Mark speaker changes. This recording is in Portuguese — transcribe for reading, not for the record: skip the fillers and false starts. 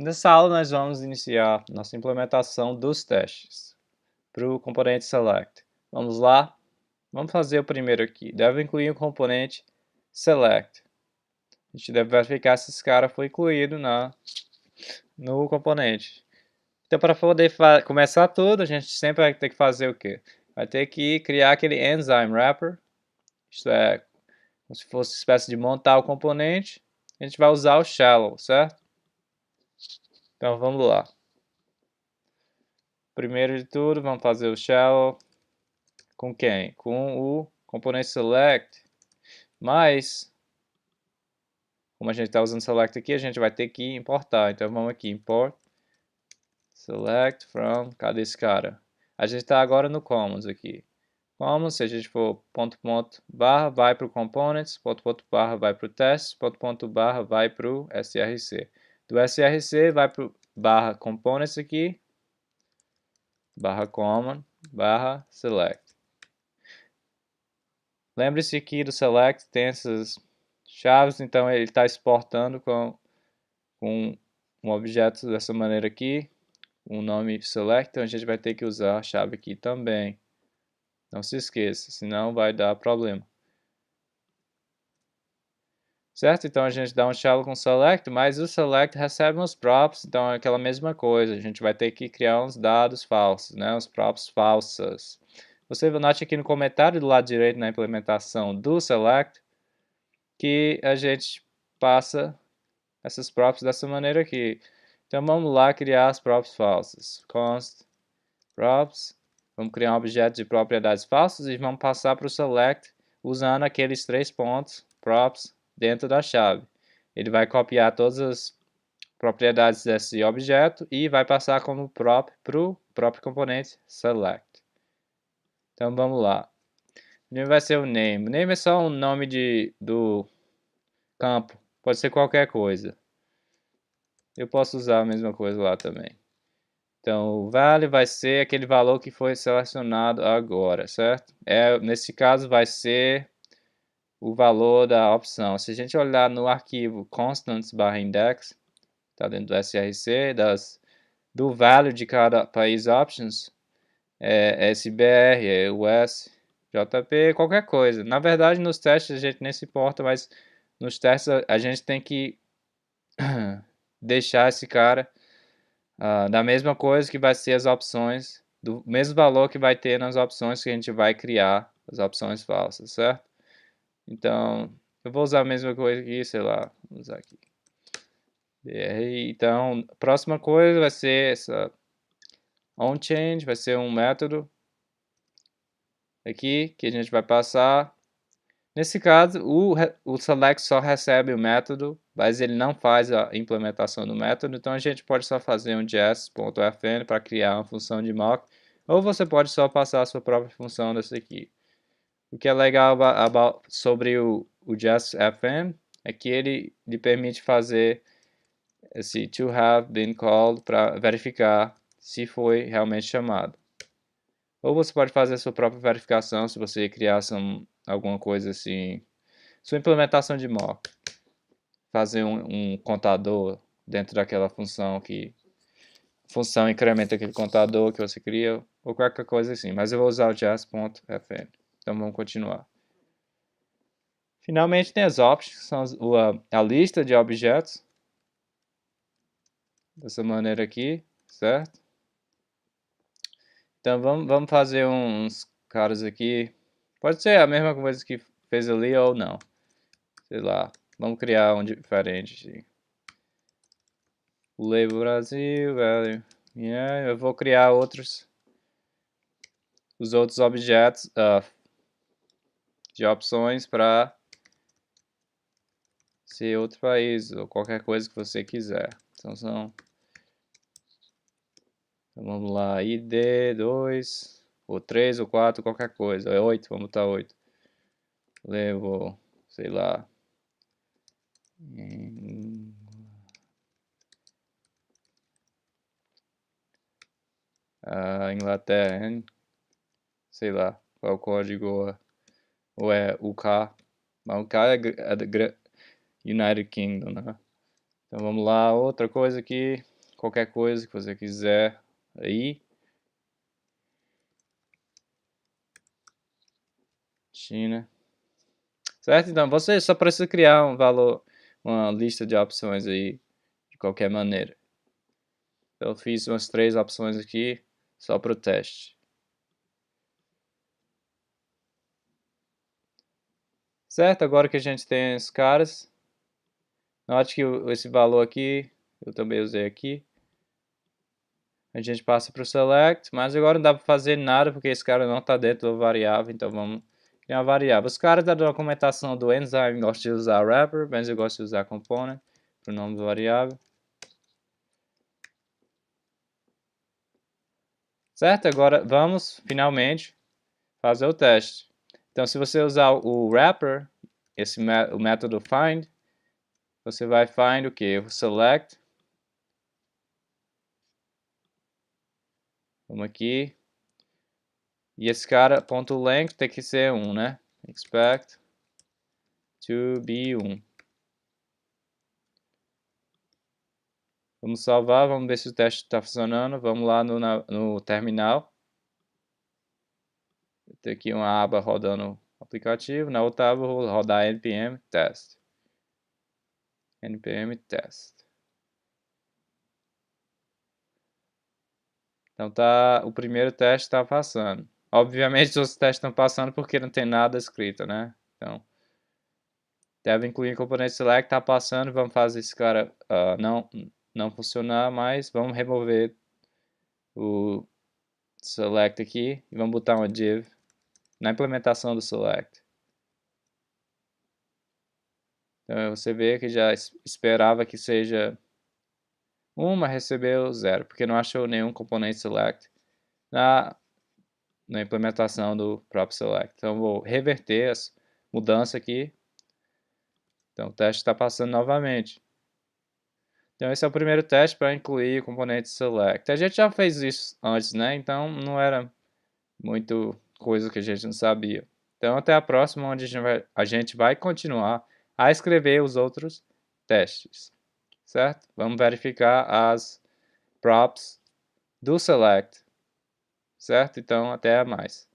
Speaker 1: Nessa aula nós vamos iniciar nossa implementação dos testes para o componente select. Vamos lá? Vamos fazer o primeiro aqui. Deve incluir o componente select. A gente deve verificar se esse cara foi incluído no componente. Então, para poder começar tudo, a gente sempre vai ter que fazer o quê? Vai ter que criar aquele enzyme wrapper. Isto é, como se fosse uma espécie de montar o componente. A gente vai usar o shallow, certo? Então, vamos lá. Primeiro de tudo, vamos fazer o shallow com quem? Com o componente select, mas como a gente está usando select aqui, a gente vai ter que importar. Então vamos aqui, import select from, cadê esse cara? A gente está agora no commons aqui. Commons, se a gente for ponto ponto barra, vai para o components, ponto ponto barra vai para o test, ponto ponto barra vai para o src. Do src vai para o barra components aqui, barra common, barra select. Lembre-se que do select tem essas chaves, então ele está exportando com um objeto dessa maneira aqui, um nome select, então a gente vai ter que usar a chave aqui também. Não se esqueça, senão vai dar problema. Certo? Então a gente dá um shallow com select, mas o select recebe uns props, então é aquela mesma coisa. A gente vai ter que criar uns dados falsos, né? Uns props falsas. Você note aqui no comentário do lado direito na implementação do select que a gente passa essas props dessa maneira aqui. Então vamos lá criar as props falsas. Const props. Vamos criar um objeto de propriedades falsas e vamos passar para o select usando aqueles 3 pontos props dentro da chave. Ele vai copiar todas as propriedades desse objeto e vai passar como prop para o próprio componente select. Então vamos lá. Primeiro vai ser o name. O name é só um nome do campo. Pode ser qualquer coisa. Eu posso usar a mesma coisa lá também. Então, o value vai ser aquele valor que foi selecionado agora, certo? Nesse caso, vai ser o valor da opção. Se a gente olhar no arquivo constants/index, está dentro do src, do value de cada país options, é SBR, é US, JP, qualquer coisa. Na verdade, nos testes a gente nem se importa, mas nos testes a gente tem que deixar esse cara da mesma coisa que vai ser as opções, do mesmo valor que vai ter nas opções que a gente vai criar, as opções falsas, certo? Então, eu vou usar a mesma coisa aqui, sei lá, vou usar aqui. Então, a próxima coisa vai ser essa onChange, vai ser um método aqui que a gente vai passar. Nesse caso, o select só recebe o método, mas ele não faz a implementação do método, então a gente pode só fazer um jest.fn para criar uma função de mock, ou você pode só passar a sua própria função dessa aqui. O que é legal sobre o jest.fn é que ele lhe permite fazer esse to have been called para verificar se foi realmente chamado. Ou você pode fazer a sua própria verificação se você criasse alguma coisa assim, sua implementação de mock. Fazer um contador dentro daquela função que função incrementa aquele contador que você cria, ou qualquer coisa assim. Mas eu vou usar o just.fn. Então vamos continuar. Finalmente tem as options, que são a lista de objetos. Dessa maneira aqui, certo? Então vamos fazer uns caras aqui. Pode ser a mesma coisa que fez ali ou não. Sei lá, vamos criar um diferente. Label Brasil, value. Eu vou criar os outros objetos de opções para ser outro país ou qualquer coisa que você quiser. Então vamos lá, ID 2 ou 3 ou 4, qualquer coisa. É 8, vamos botar 8. Levo, sei lá. Inglaterra, hein? Sei lá qual é o código, ou é UK. Mas UK é do United Kingdom, né? Então vamos lá, outra coisa aqui, qualquer coisa que você quiser aí. China. Certo? Então você só precisa criar um valor, uma lista de opções aí, de qualquer maneira. Eu fiz umas 3 opções aqui, só para o teste. Certo? Agora que a gente tem os caras, note que esse valor aqui, eu também usei aqui. A gente passa para o select, mas agora não dá para fazer nada porque esse cara não está dentro do variável, então vamos criar uma variável. Os caras da documentação do Enzyme gostam de usar wrapper, mas eu gosto de usar component para o nome do variável. Certo? Agora vamos finalmente fazer o teste. Então se você usar o wrapper, o método find, você vai find o que? O select. Vamos aqui. E esse cara, ponto length, tem que ser 1, né? Expect to be 1. Vamos salvar, vamos ver se o teste está funcionando. Vamos lá no terminal. Tem aqui uma aba rodando o aplicativo. Na outra aba eu vou rodar npm test. npm test. Então tá, o primeiro teste está passando. Obviamente os outros testes estão passando porque não tem nada escrito, né? Então, deve incluir componente select, está passando. Vamos fazer esse cara não funcionar, mas vamos remover o select aqui e vamos botar uma div na implementação do select. Então você vê que já esperava que seja 1, mas recebeu 0, porque não achou nenhum componente select na implementação do próprio select. Então vou reverter essa mudança aqui. Então o teste está passando novamente. Então esse é o primeiro teste para incluir o componente select. A gente já fez isso antes, né? Então não era muito coisa que a gente não sabia. Então até a próxima, onde a gente vai continuar a escrever os outros testes, certo? Vamos verificar as props do select, certo? Então até mais.